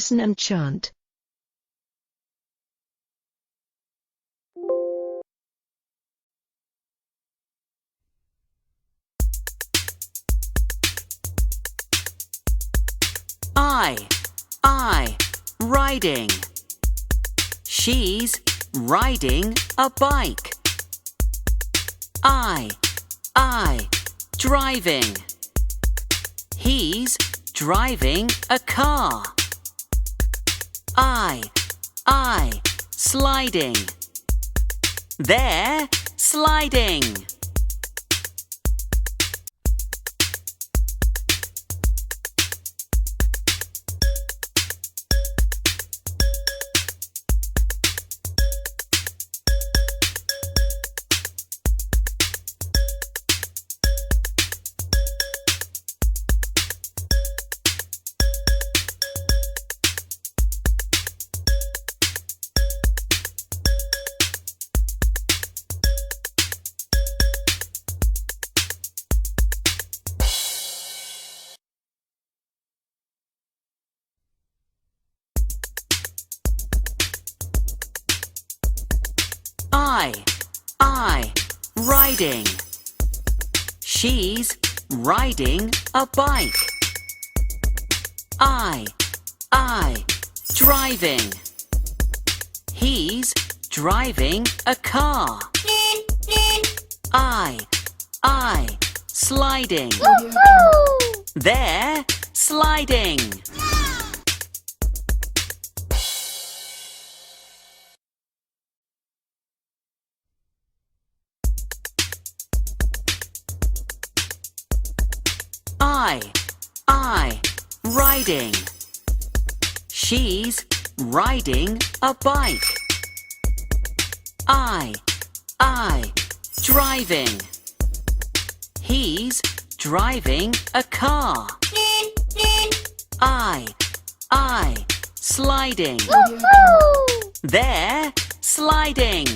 Listen and chant. I, riding. She's riding a bike. I, driving. He's driving a car. I, sliding. They're sliding. I, riding. She's riding a bike. I, driving. He's driving a car. I, sliding. They're sliding. I, riding. She's riding a bike. I, driving. He's driving a car. I, sliding. They're sliding.